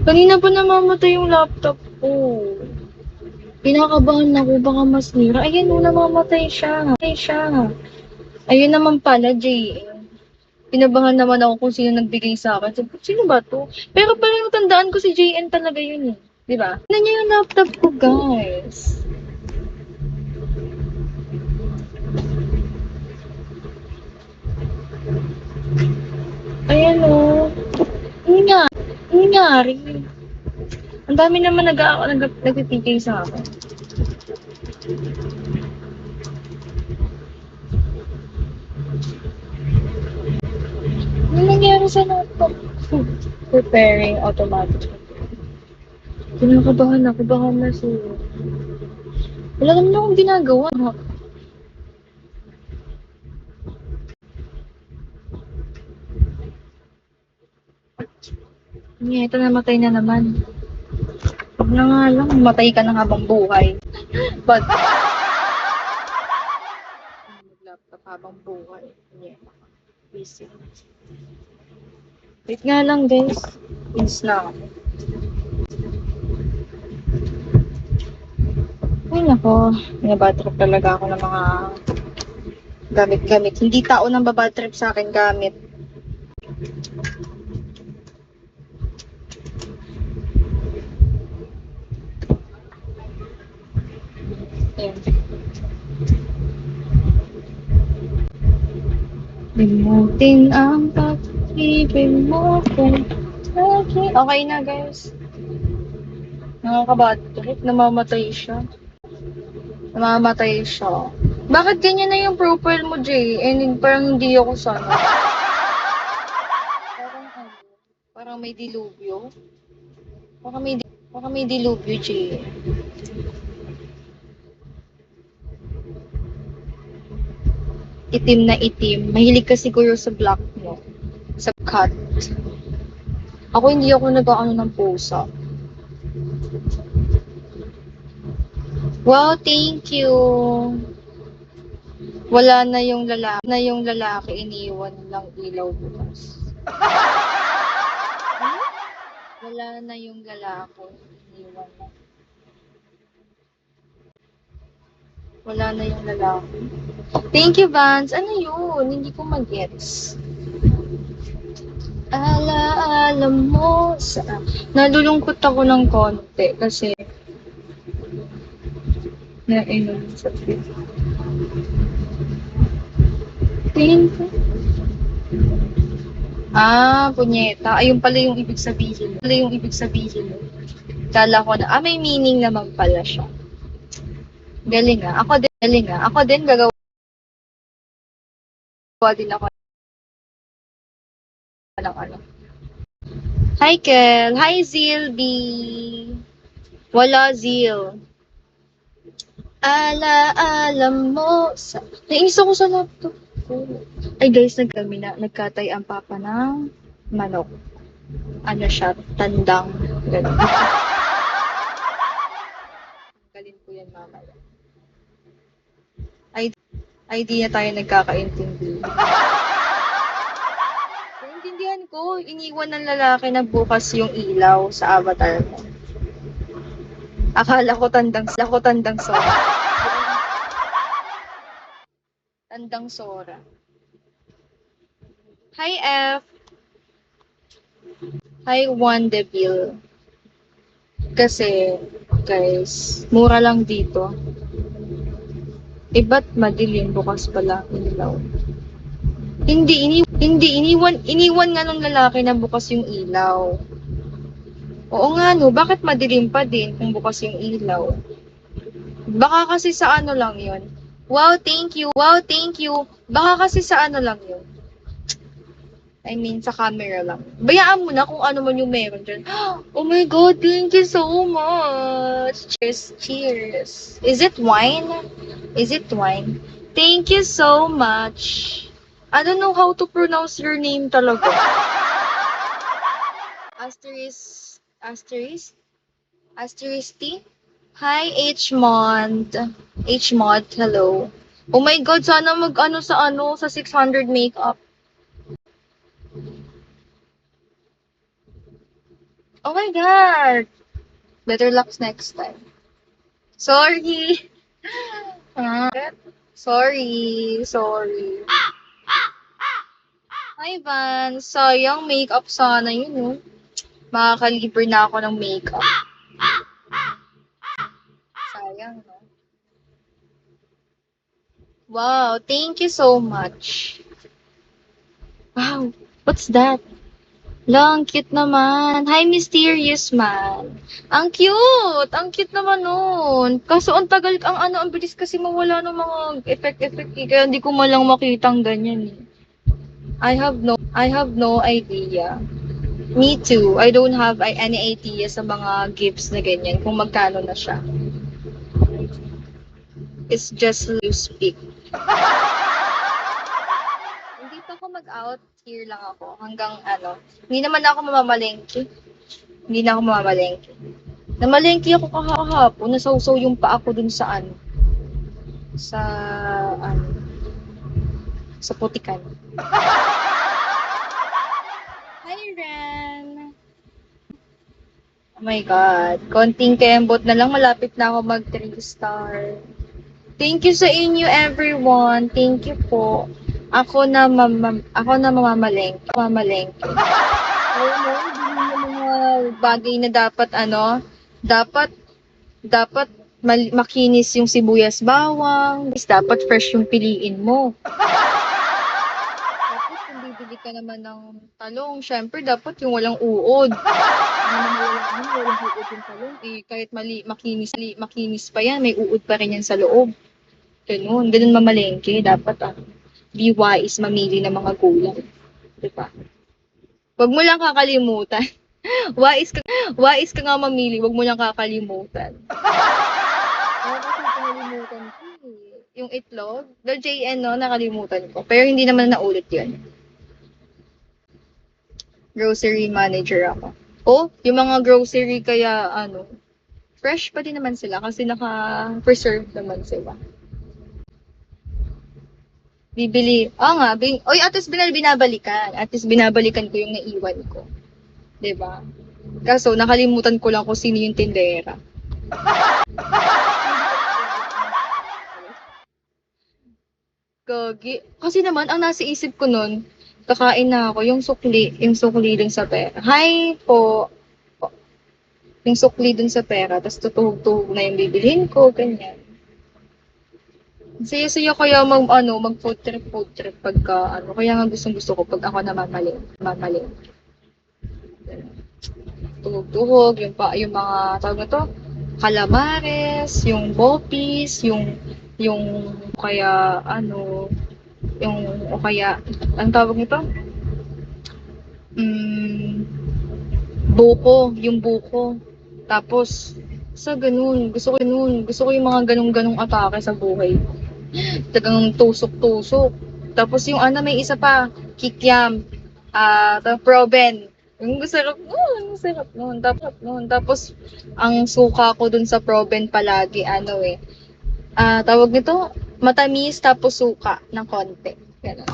Kanina pa namamatay yung laptop ko. Kinakabahan ako, baka masira. Ayan o, namamatay siya. Ayun naman pala, JN. Kinabahan naman ako kung sino nagbigay sa akin. Sabi ko, sino ba to? Pero parang tandaan ko si JN talaga yun eh. Di ba? Tignan niyo yung laptop ko, guys. Ayan o. Ano nangyari? Ang dami naman nagtitigay sa akin. Ano nangyari sa laptop ko? Preparing automatic. Kinakabahan ako, baka masira. Wala naman akong ginagawa. Ito namatay na naman. Huwag na nga lang, matay ka na habang buhay. But, mag-laptop habang buhay. Yeah. Busy. Wait nga lang, guys. Ins na ako. Ay, nako. Nabatrip talaga ako ng mga gamit-gamit. Hindi tao nang babatrip sa akin gamit. Ayan. Limutin ang pag-ibig mo kung lagi. Okay na, guys. Nakakabatrip. Namamatay siya. Bakit ganyan na yung profile mo, Jay? And parang hindi ako sana. Parang ano? Parang may dilubyo. Parang may dilubyo, Jay. Itim na itim. Mahilig ka siguro sa black mo. Sa cut. Ako hindi ako nag-ano ng pusa. Wow, thank you. Wala na yung lalaki, iniwan lang ilaw bukas. Wala na yung lalaki, iniwan lang. Wala na yung lalaki. Thank you, Vance. Ano yun? Hindi ko mag-gets. Alaala mo sa... Nalulungkot ako ng konti kasi nainom sa trip. Tingin ko. Punyeta. Ayun pala yung ibig sabihin. Kala ko na, may meaning naman pala siya. Galing ah. Ako din gagawa din ako ng ano. Hi, Kel. Hi, Zilby. Wala, Zil. Alaala mo sa... Nainis ako sa laptop ko. Ay, guys, nagkatay ang papa ng manok. Ano siya? Tandang. Ganun. Galin ko yan mamaya. Ay, di na tayo nagkakaintindi. Naintindihan ko, iniwan ng lalaki na bukas yung ilaw sa avatar mo. Akala ko tandang Sora. Tandang Sora. Hi, F. Hi, Juan Deville. Kasi, guys, mura lang dito. Ba't madilim bukas pala ilaw? Iniwan nga ng lalaki na bukas yung ilaw. Oo nga no, bakit madilim pa din kung bukas yung ilaw? Baka kasi sa ano lang yun. Wow, thank you. Baka kasi sa ano lang yun. I mean, sa camera lang. Bayaan mo na kung ano man yung meron dyan. Oh my God, thank you so much. Cheers. Is it wine? Thank you so much. I don't know how to pronounce your name talaga. Asterisk? Asterisk? Hi, Hmond. Hmond, hello. Oh my God, sana mag-ano sa 600 makeup. Oh my God! Better luck next time. Sorry! Ah, sorry. Hi, Van. Sayang, makeup sana yun, no? Makakalibre na ako ng makeup. Sayang, no? Wow, thank you so much. Wow, what's that? Lang, cute naman. Hi, mysterious man. Ang cute! Ang cute naman nun. Kaso ang tagal, ang bilis kasi mawala ng mga effect-effect eh. Kaya hindi ko malang makitang ganyan eh. I have no idea. Me too. I don't have any idea sa mga gifts na ganyan kung magkano na siya. It's just you speak. Hindi pa ako mag-out. Here lang ako. Hanggang ano. Hindi naman ako mamamalengke. Hindi na ako mamamalengke. Namalengke ako kahapon. Nasawsaw yung paa ko dun sa ano. Sa ano. Sa putikan. Hi, Ren! Oh my God. Konting kembot na lang. Malapit na ako mag 3 star. Thank you sa inyo, everyone. Thank you po. Ako na mamamalengke. Oo, no, hindi yung mga bagay na dapat dapat dapat makinis yung sibuyas bawang, dapat fresh yung piliin mo. Tapos kung bibili ka naman ng talong, syempre dapat yung walang uod. Walang uod yung talong, eh, kahit makinis pa yan, may uod pa rin yan sa loob. Ganun mamalengke, dapat be wise mamili ng mga gulay. Diba? Huwag mo lang kakalimutan. Wais ka nga mamili, wag mo lang kakalimutan. Oo, kasi nakalimutan ko eh. Yung itlog, the JN, no, nakalimutan ko. Pero hindi naman naulit yun. Grocery manager ako. Oh, yung mga grocery kaya, fresh pa din naman sila kasi naka-preserve naman sila. Bibili, nga, oy, at least binabalikan. At least binabalikan ko yung naiwan ko. 'Di ba? Kaso, nakalimutan ko lang kung sino yung tindera. Gagi. Kasi naman, ang nasa isip ko nun, kakain na ako, yung sukli dun sa pera. Hi po. Yung sukli dun sa pera, tapos tutuhog-tuhog na yung bibilhin ko, ganyan. Saya-saya kaya mag food trip pagka, kaya nga gustong-gusto ko pag ako mamaling. Tuhog-tuhog, yung mga, tawag na to, calamares, yung bopis, yung, kaya, yung, o kaya, ang tawag nito? Mm, buko. Tapos, gusto ko yung mga ganong-ganong atake sa buhay. Tagang tusok-tusok. Tapos yung may isa pa, kikiam, proben. Yung sarap nun. Tapos, ang suka ko dun sa proben palagi, tawag nito, matamis tapos suka ng konti. Ganun.